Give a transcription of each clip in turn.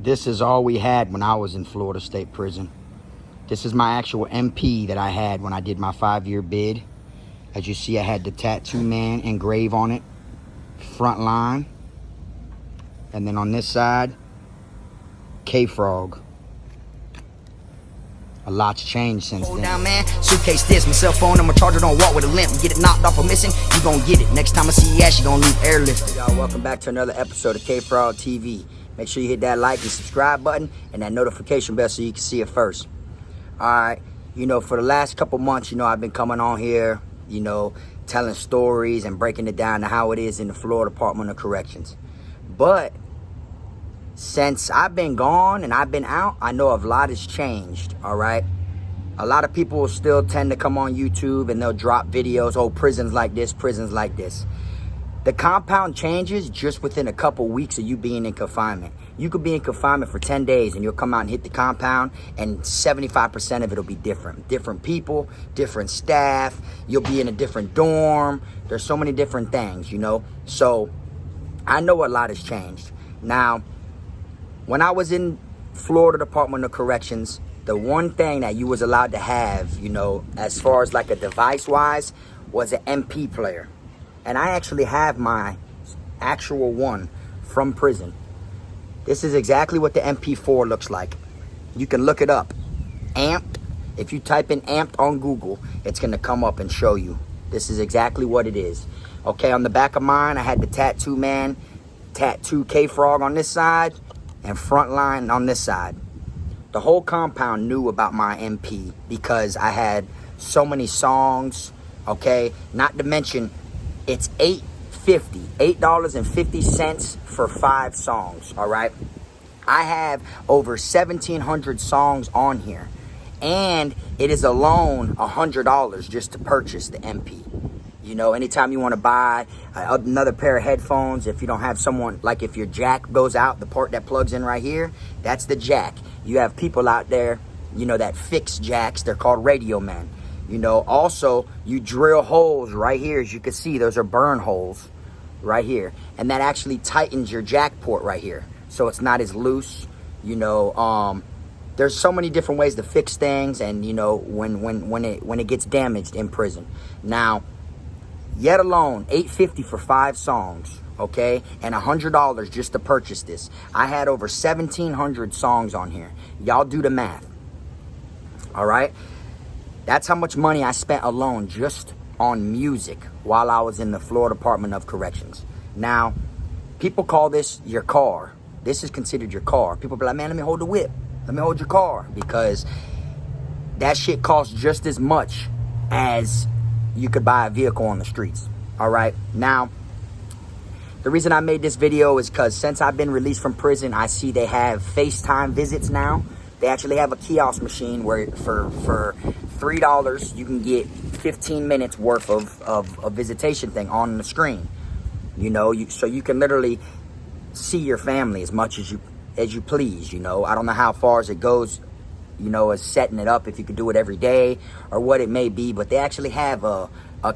This is all we had when I was in Florida State Prison. This is my actual MP that I had when I did my 5-year bid. As you see, I had the tattoo man engrave on it, front line. And then on this side, KFROG. A lot's changed since then. Down, man. Suitcase this, my cell phone and my charger don't walk with a limp. Get it knocked off or missing, you gon' get it. Next time I see you, you gon' leave airlifted. Y'all, welcome back to another episode of Kfrogtv. Make sure you hit that like and subscribe button and that notification bell so you can see it first. Alright, for the last couple months, I've been coming on here, telling stories and breaking it down to how it is in the Florida Department of Corrections. But since I've been gone and I've been out, I know a lot has changed, all right? A lot of people will still tend to come on YouTube and they'll drop videos, oh, prisons like this, prisons like this. The compound changes just within a couple weeks of you being in confinement. You could be in confinement for 10 days and you'll come out and hit the compound and 75% of it will be different. Different people, different staff, you'll be in a different dorm. There's so many different things, So I know a lot has changed. Now, when I was in Florida Department of Corrections, the one thing that you was allowed to have, as far as like a device-wise, was an MP player. And I actually have my actual one from prison. This is exactly what the MP4 looks like. You can look it up. Amped. If you type in amped on Google, it's going to come up and show you. This is exactly what it is. Okay, on the back of mine, I had the tattoo man, tattoo KFROG on this side, and Frontline on this side. The whole compound knew about my MP because I had so many songs, okay? Not to mention, it's $8.50 for 5 songs, all right? I have over 1,700 songs on here, and it is alone $100 just to purchase the MP. Anytime you want to buy another pair of headphones, if you don't have someone, like if your jack goes out, the part that plugs in right here, that's the jack. You have people out there, that fix jacks. They're called radio men. Also, you drill holes right here. As you can see, those are burn holes right here. And that actually tightens your jack port right here. So it's not as loose, There's so many different ways to fix things and, when it gets damaged in prison. Now, yet alone, $8.50 for 5 songs, okay? And $100 just to purchase this. I had over 1,700 songs on here. Y'all do the math, all right? That's how much money I spent alone just on music while I was in the Florida Department of Corrections. Now, people call this your car. This is considered your car. People be like, man, let me hold the whip. Let me hold your car. Because that shit costs just as much as you could buy a vehicle on the streets. All right. Now, the reason I made this video is because since I've been released from prison, I see they have FaceTime visits now. They actually have a kiosk machine where for $3 you can get 15 minutes worth of a visitation thing on the screen. So you can literally see your family as much as you please. I don't know how far as it goes, as setting it up, if you could do it every day or what it may be, but they actually have a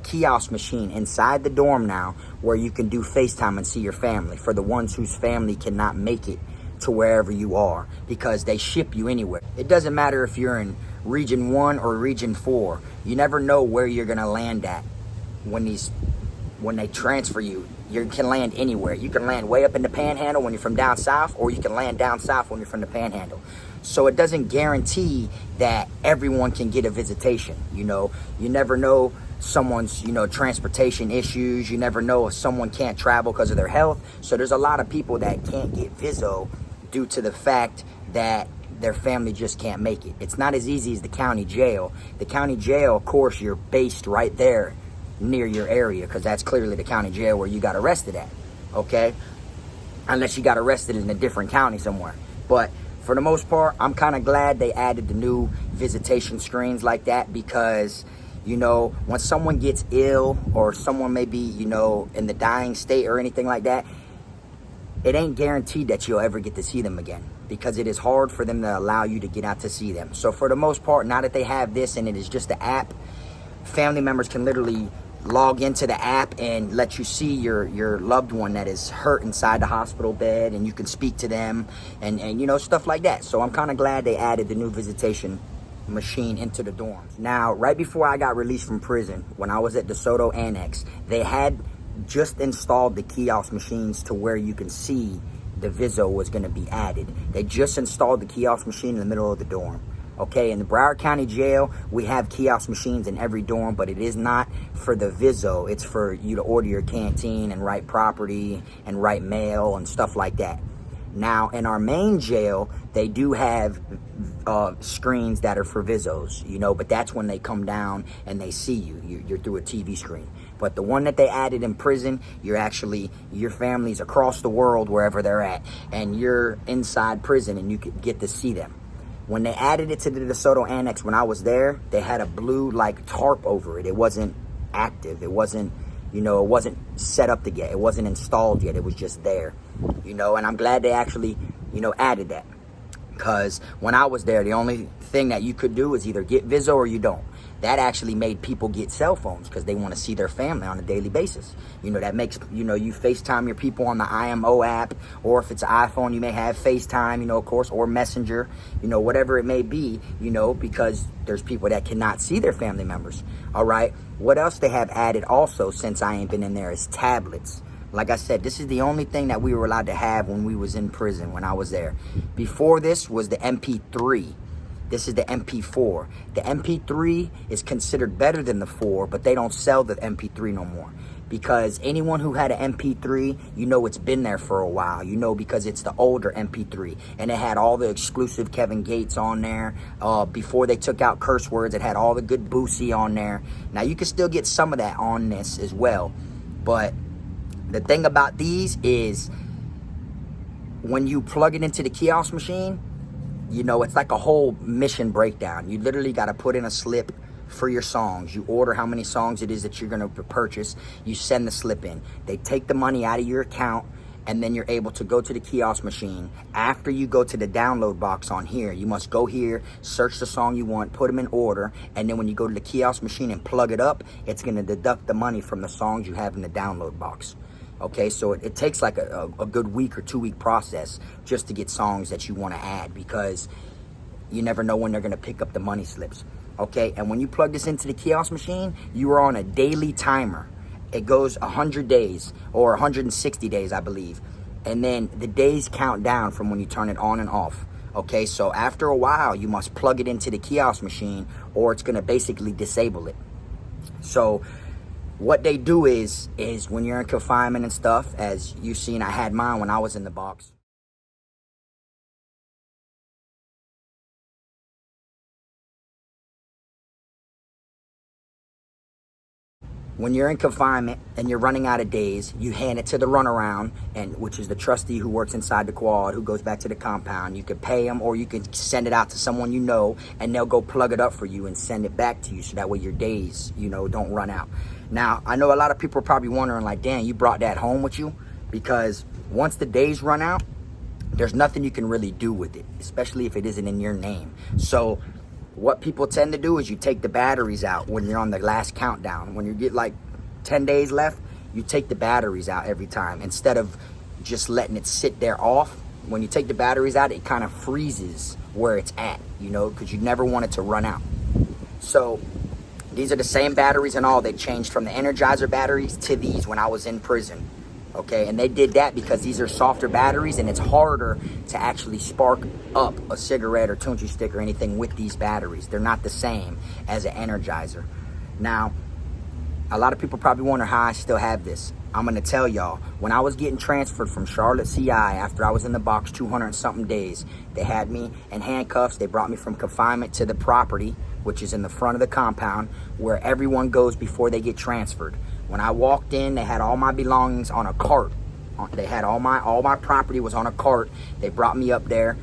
kiosk machine inside the dorm now where you can do FaceTime and see your family for the ones whose family cannot make it to wherever you are, because they ship you anywhere. It doesn't matter if you're in region 1 or region 4. You never know where you're gonna land at when they transfer you. You can land anywhere. You can land way up in the Panhandle when you're from down south, or you can land down south when you're from the Panhandle. So it doesn't guarantee that everyone can get a visitation. You never know someone's, transportation issues. You never know if someone can't travel because of their health. So there's a lot of people that can't get Viso due to the fact that their family just can't make it. It's not as easy as the county jail. The county jail, of course, you're based right there near your area, because that's clearly the county jail where you got arrested at, okay? Unless you got arrested in a different county somewhere. But for the most part, I'm kind of glad they added the new visitation screens like that, because when someone gets ill or someone may be, in the dying state or anything like that, it ain't guaranteed that you'll ever get to see them again, because it is hard for them to allow you to get out to see them. So for the most part, now that they have this and it is just an app, family members can literally log into the app and let you see your loved one that is hurt inside the hospital bed, and you can speak to them and you know, stuff like that. So I'm kind of glad they added the new visitation machine into the dorms. Now, right before I got released from prison, when I was at DeSoto Annex, they had just installed the kiosk machines to where you can see the Viso was going to be added. They just installed the kiosk machine in the middle of the dorm. Okay, in the Broward County Jail, we have kiosk machines in every dorm, but it is not for the Viso. It's for you to order your canteen and write property and write mail and stuff like that. Now, in our main jail, they do have screens that are for Visos, you know, but that's when they come down and they see you. You're through a TV screen. But the one that they added in prison, your family's across the world, wherever they're at, and you're inside prison and you could get to see them. When they added it to the DeSoto Annex, when I was there, they had a blue like tarp over it. It wasn't active. It wasn't, you know, it wasn't set up to yet. It wasn't installed yet. It was just there, you know, and I'm glad they actually, you know, added that. Because when I was there, the only thing that you could do is either get Viso or you don't. That actually made people get cell phones because they want to see their family on a daily basis. You know, that makes, you know, you FaceTime your people on the IMO app, or if it's an iPhone, you may have FaceTime, you know, of course, or Messenger, you know, whatever it may be, you know, because there's people that cannot see their family members. All right. What else they have added also since I ain't been in there is tablets. Like I said, this is the only thing that we were allowed to have when we was in prison, when I was there. Before this was the MP3. This is the MP4. The MP3 is considered better than the 4, but they don't sell the MP3 no more. Because anyone who had an MP3, you know it's been there for a while. You know, because it's the older MP3. And it had all the exclusive Kevin Gates on there. Before they took out curse words, it had all the good Boosie on there. Now, you can still get some of that on this as well. But the thing about these is when you plug it into the kiosk machine, you know, it's like a whole mission breakdown. You literally got to put in a slip for your songs. You order how many songs it is that you're going to purchase. You send the slip in. They take the money out of your account, and then you're able to go to the kiosk machine. After you go to the download box on here, you must go here, search the song you want, put them in order, and then when you go to the kiosk machine and plug it up, it's going to deduct the money from the songs you have in the download box. Okay, so it takes like a good week or 2 week process just to get songs that you want to add, because you never know when they're going to pick up the money slips. Okay, and when you plug this into the kiosk machine, you are on a daily timer. It goes 100 days or 160 days, I believe. And then the days count down from when you turn it on and off. Okay, so after a while, you must plug it into the kiosk machine or it's going to basically disable it. So what they do is when you're in confinement and stuff, as you've seen, I had mine when I was in the box. When you're in confinement and you're running out of days, you hand it to the runaround, which is the trustee who works inside the quad, who goes back to the compound. You can pay them or you can send it out to someone you know, and they'll go plug it up for you and send it back to you, so that way your days, you know, don't run out. Now, I know a lot of people are probably wondering, like, Dan, you brought that home with you? Because once the days run out, there's nothing you can really do with it, especially if it isn't in your name. So what people tend to do is you take the batteries out when you're on the last countdown. When you get like 10 days left, you take the batteries out every time instead of just letting it sit there off. When you take the batteries out, it kind of freezes where it's at, you know, because you never want it to run out. So these are the same batteries and all. They changed from the Energizer batteries to these when I was in prison. Okay, and they did that because these are softer batteries and it's harder to actually spark up a cigarette or Tunchi stick or anything with these batteries. They're not the same as an Energizer. Now, a lot of people probably wonder how I still have this. I'm going to tell y'all, when I was getting transferred from Charlotte CI after I was in the box 200 and something days, they had me in handcuffs. They brought me from confinement to the property, which is in the front of the compound, where everyone goes before they get transferred. When I walked in, they had all my belongings on a cart. They had all my property was on a cart. They brought me up there.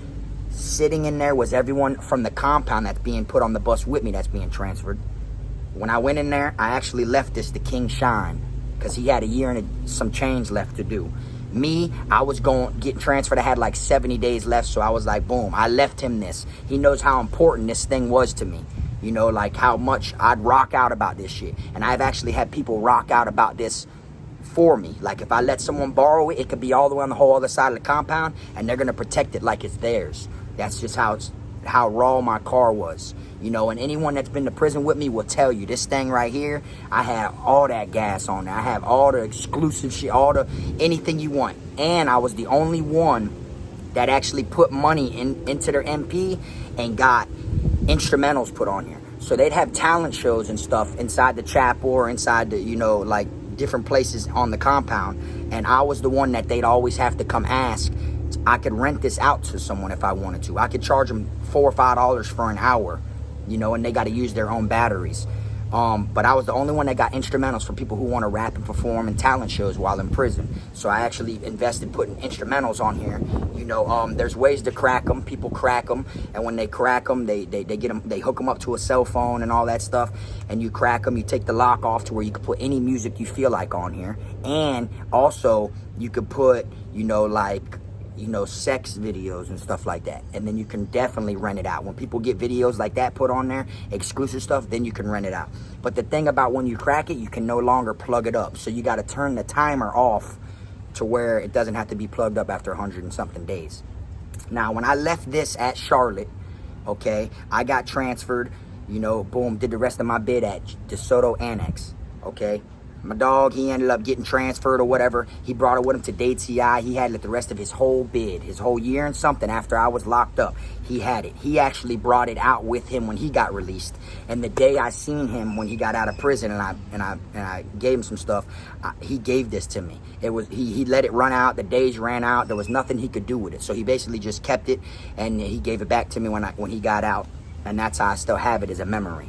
Sitting in there was everyone from the compound that's being put on the bus with me that's being transferred. When I went in there, I actually left this to King Shine because he had a year and some change left to do. Me, I was getting transferred. I had like 70 days left, so I was like, boom, I left him this. He knows how important this thing was to me. You know, like how much I'd rock out about this shit. And I've actually had people rock out about this for me. Like if I let someone borrow it, it could be all the way on the whole other side of the compound, and they're gonna protect it like it's theirs. That's just how raw my car was. You know, and anyone that's been to prison with me will tell you, this thing right here, I have all that gas on there. I have all the exclusive shit, anything you want. And I was the only one that actually put money into their MP and got instrumentals put on here. So they'd have talent shows and stuff inside the chapel or inside the, you know, like different places on the compound. And I was the one that they'd always have to come ask. I could rent this out to someone if I wanted to. I could charge them $4 or $5 for an hour, you know, and they got to use their own batteries. But I was the only one that got instrumentals for people who want to rap and perform in talent shows while in prison. So I actually invested putting instrumentals on here. You know, there's ways to crack them. People crack them, and when they crack them, they hook them up to a cell phone and all that stuff. And you crack them. You take the lock off to where you can put any music you feel like on here, and also you could put, you know, like, you know, sex videos and stuff like that. And then you can definitely rent it out. When people get videos like that put on there, exclusive stuff, then you can rent it out. But the thing about when you crack it, you can no longer plug it up. So you got to turn the timer off to where it doesn't have to be plugged up after 100 and something days. Now, when I left this at Charlotte, okay, I got transferred, you know, boom, did the rest of my bid at DeSoto Annex, okay. My dog, he ended up getting transferred or whatever. He brought it with him to Day TI. He had the rest of his whole bid, his whole year and something after I was locked up. He had it. He actually brought it out with him when he got released. And the day I seen him when he got out of prison and I gave him some stuff, he gave this to me. It was he let it run out. The days ran out. There was nothing he could do with it. So he basically just kept it and he gave it back to me when he got out. And that's how I still have it as a memory.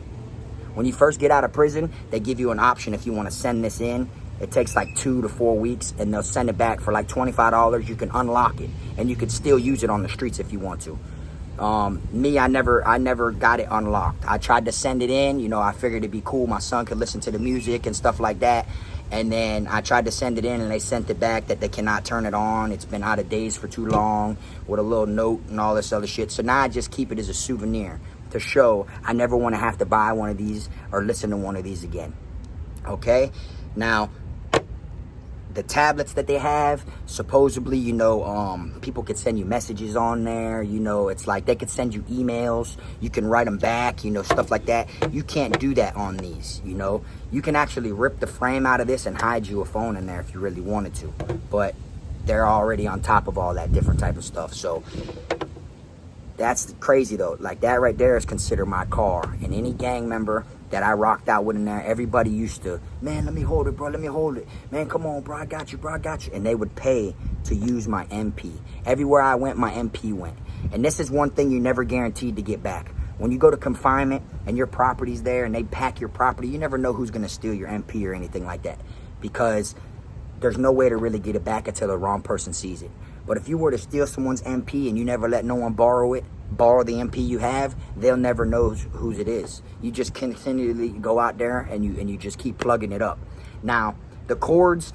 When you first get out of prison, they give you an option if you want to send this in. It takes like 2 to 4 weeks, and they'll send it back for like $25. You can unlock it, and you could still use it on the streets if you want to. Me, I never got it unlocked. I tried to send it in. You know, I figured it'd be cool. My son could listen to the music and stuff like that. And then I tried to send it in, and they sent it back that they cannot turn it on. It's been out of days for too long, with a little note and all this other shit. So now I just keep it as a souvenir to show I never want to have to buy one of these or listen to one of these again. Okay? Now, the tablets that they have, supposedly, you know, people could send you messages on there. You know, it's like they could send you emails. You can write them back, you know, stuff like that. You can't do that on these, you know. You can actually rip the frame out of this and hide you a phone in there if you really wanted to. But they're already on top of all that different type of stuff. So that's crazy, though. Like, that right there is considered my car. And any gang member that I rocked out with in there, everybody used to, man, let me hold it, bro, let me hold it. Man, come on, bro, I got you, bro, I got you. And they would pay to use my MP. Everywhere I went, my MP went. And this is one thing you're never guaranteed to get back. When you go to confinement and your property's there and they pack your property, you never know who's going to steal your MP or anything like that. Because there's no way to really get it back until the wrong person sees it. But if you were to steal someone's MP and you never let no one borrow the MP you have, they'll never know whose it is. You just continually go out there and you just keep plugging it up. Now, the cords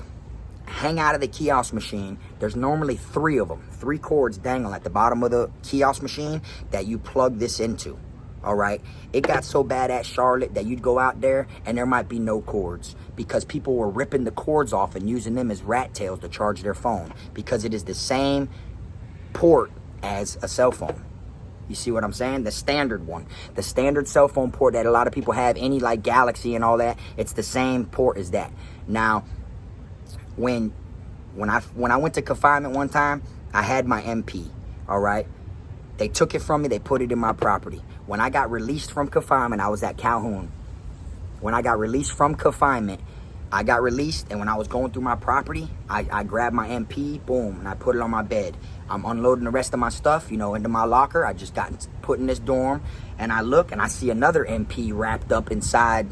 hang out of the kiosk machine. There's normally 3 of them, 3 cords dangling at the bottom of the kiosk machine that you plug this into. All right, it got so bad at Charlotte that you'd go out there and there might be no cords because people were ripping the cords off and using them as rat tails to charge their phone because it is the same port as a cell phone. You see what I'm saying? The standard one, the standard cell phone port that a lot of people have, any like Galaxy and all that, it's the same port as that. Now, when I went to confinement one time, I had my MP. All right, they took it from me. They put it in my property. When I got released from confinement, I was at Calhoun. When I got released from confinement, I got released, and when I was going through my property, I grabbed my MP, boom, and I put it on my bed. I'm unloading the rest of my stuff, you know, into my locker. I just got put in this dorm, and I look, and I see another MP wrapped up inside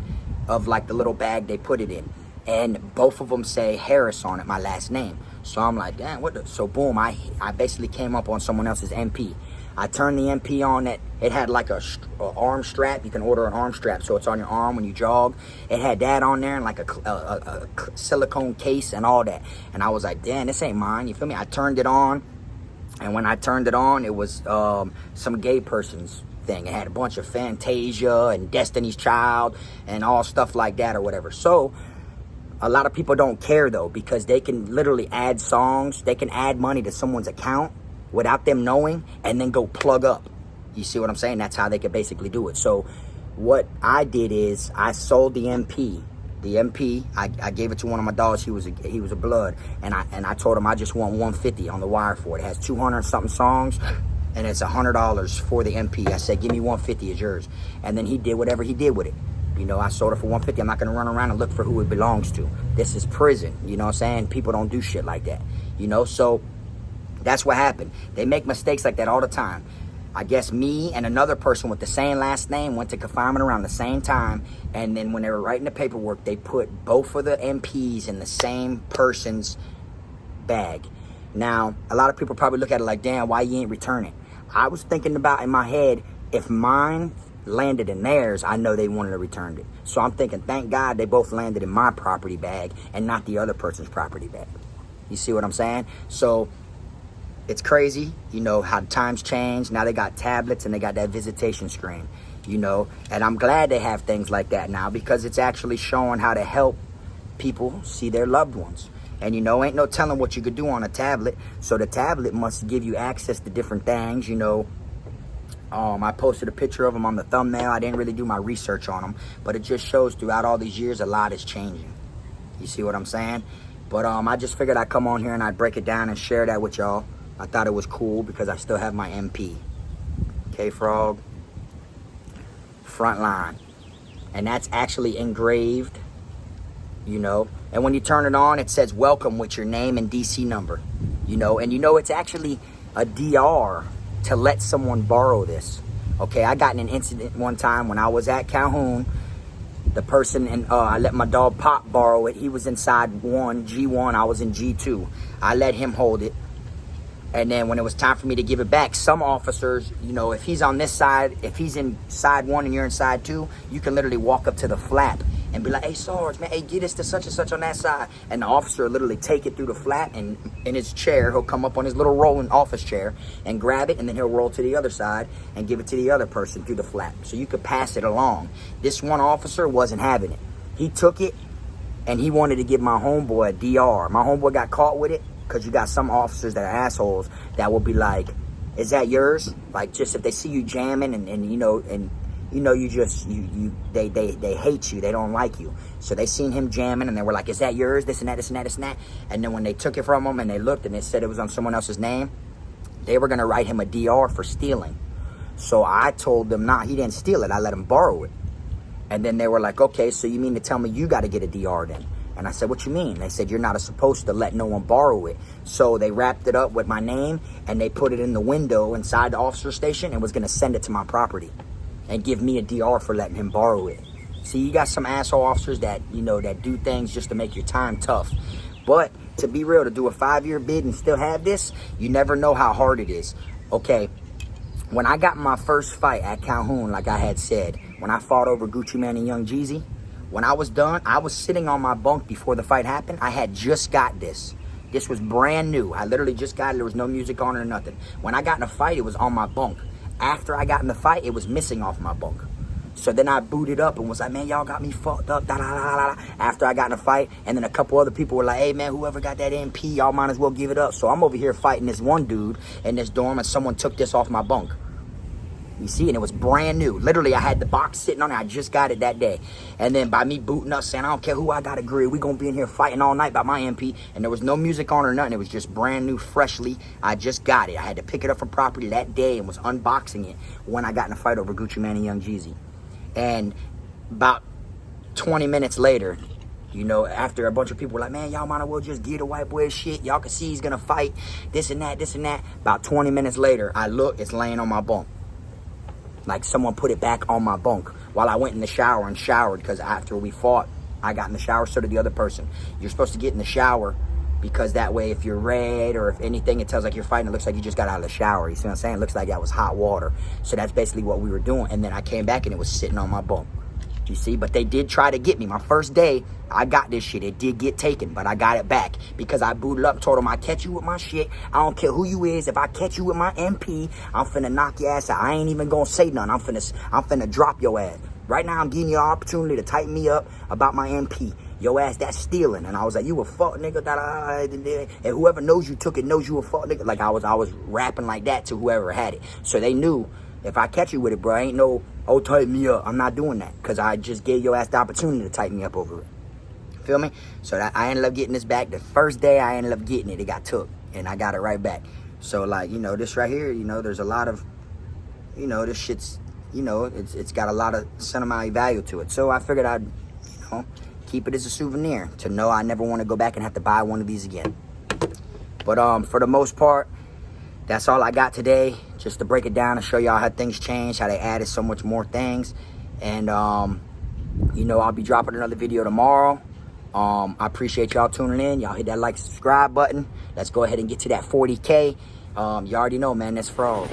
of, like, the little bag they put it in. And both of them say Harris on it, my last name. So I'm like, damn, what the? So boom, I basically came up on someone else's MP. I turned the MP on. That it had like a arm strap. You can order an arm strap, so it's on your arm when you jog. It had that on there and like a silicone case and all that. And I was like, damn, this ain't mine. You feel me? I turned it on, and when I turned it on, it was some gay person's thing. It had a bunch of Fantasia and Destiny's Child and all stuff like that or whatever. So a lot of people don't care though, because they can literally add songs. They can add money to someone's account without them knowing and then go plug up. You see what I'm saying? That's how they could basically do it. So what I did is I sold the MP. The MP, I gave it to one of my dogs. He was a blood, and I told him I just want 150 on the wire for it. It has 200 something songs, and it's $100 for the MP. I said, give me 150, it's yours. And then he did whatever he did with it. You know, I sold it for 150. I'm not going to run around and look for who it belongs to. This is prison. You know what I'm saying? People don't do shit like that. You know, so that's what happened. They make mistakes like that all the time. I guess me and another person with the same last name went to confinement around the same time. And then when they were writing the paperwork, they put both of the MPs in the same person's bag. Now, a lot of people probably look at it like, damn, why you ain't return it? I was thinking about in my head, if mine landed in theirs, I know they wanted to return it. So I'm thinking, thank God they both landed in my property bag and not the other person's property bag. You see what I'm saying? So it's crazy, you know, how times change. Now they got tablets and they got that visitation screen, you know, and I'm glad they have things like that now, because it's actually showing how to help people see their loved ones. And, you know, ain't no telling what you could do on a tablet. So the tablet must give you access to different things, you know. I posted a picture of them on the thumbnail. I didn't really do my research on them, but it just shows throughout all these years a lot is changing. You see what I'm saying? But I just figured I'd come on here and I'd break it down and share that with y'all. I thought it was cool because I still have my MP. KFROG Frontline. And that's actually engraved, you know. And when you turn it on, it says welcome with your name and DC number, you know. And you know, it's actually a DR to let someone borrow this. Okay, I got in an incident one time when I was at Calhoun. The person, and I let my dog Pop borrow it. He was inside G1, I was in G2. I let him hold it. And then when it was time for me to give it back, some officers, you know, if he's on this side, if he's in side 1 and you're in side 2, you can literally walk up to the flap and be like, hey, Sarge, man, hey, get us to such and such on that side. And the officer will literally take it through the flap, and in his chair, he'll come up on his little rolling office chair and grab it, and then he'll roll to the other side and give it to the other person through the flap. So you could pass it along. This one officer wasn't having it. He took it, and he wanted to give my homeboy a DR. My homeboy got caught with it, because you got some officers that are assholes that will be like, is that yours? Like, just if they see you jamming and you know, and you know, you just, they hate you. They don't like you. So they seen him jamming and they were like, is that yours? This and that, this and that, this and that. And then when they took it from him and they looked and it said it was on someone else's name, they were going to write him a DR for stealing. So I told them, nah, he didn't steal it. I let him borrow it. And then they were like, okay, so you mean to tell me you got to get a DR then? And I said, what you mean? They said, you're not supposed to let no one borrow it. So they wrapped it up with my name and they put it in the window inside the officer station and was going to send it to my property and give me a DR for letting him borrow it. See, you got some asshole officers that, you know, that do things just to make your time tough. But to be real, to do a 5-year bid and still have this, you never know how hard it is. Okay, when I got my first fight at Calhoun, like I had said, when I fought over Gucci Mane and Young Jeezy, when I was done, I was sitting on my bunk before the fight happened. I had just got this. This was brand new. I literally just got it. There was no music on it or nothing. When I got in a fight, it was on my bunk. After I got in the fight, it was missing off my bunk. So then I booted up and was like, man, y'all got me fucked up. Da, da, da, da. After I got in a fight, and then a couple other people were like, hey, man, whoever got that MP, y'all might as well give it up. So I'm over here fighting this one dude in this dorm, and someone took this off my bunk. You see, and it was brand new. Literally, I had the box sitting on it. I just got it that day. And then by me booting up, saying, I don't care who I got to agree. We going to be in here fighting all night about my MP. And there was no music on or nothing. It was just brand new, freshly. I just got it. I had to pick it up from property that day and was unboxing it when I got in a fight over Gucci Mane and Young Jeezy. And about 20 minutes later, you know, after a bunch of people were like, man, y'all might as well just get a white boy shit. Y'all can see he's going to fight this and that, this and that. About 20 minutes later, I look, it's laying on my bunk. Like someone put it back on my bunk while I went in the shower and showered, because after we fought, I got in the shower, so did the other person. You're supposed to get in the shower because that way if you're red or if anything, it tells like you're fighting. It looks like you just got out of the shower. You see what I'm saying? It looks like that was hot water. So that's basically what we were doing. And then I came back and it was sitting on my bum. You see, but they did try to get me. My first day, I got this shit. It did get taken, but I got it back because I booted up, told them I catch you with my shit. I don't care who you is. If I catch you with my MP, I'm finna knock your ass out. I ain't even gonna say nothing. I'm finna drop your ass. Right now, I'm giving you an opportunity to tighten me up about my MP. Your ass, that's stealing. And I was like, you a fuck nigga. And whoever knows you took it knows you a fuck nigga. Like I was rapping like that to whoever had it. So they knew if I catch you with it, bro, ain't no, oh, tighten me up. I'm not doing that because I just gave your ass the opportunity to tighten me up over it. Feel me? So I ended up getting this back. The first day I ended up getting it, it got took. And I got it right back. So, like, you know, this right here, you know, there's a lot of, you know, this shit's, you know, it's got a lot of sentimental value to it. So I figured I'd, you know, keep it as a souvenir to know I never want to go back and have to buy one of these again. But for the most part, that's all I got today, just to break it down and show y'all how things changed, how they added so much more things. And, you know, I'll be dropping another video tomorrow. I appreciate y'all tuning in. Y'all hit that like, subscribe button. Let's go ahead and get to that 40K. You already know, man, that's Frog.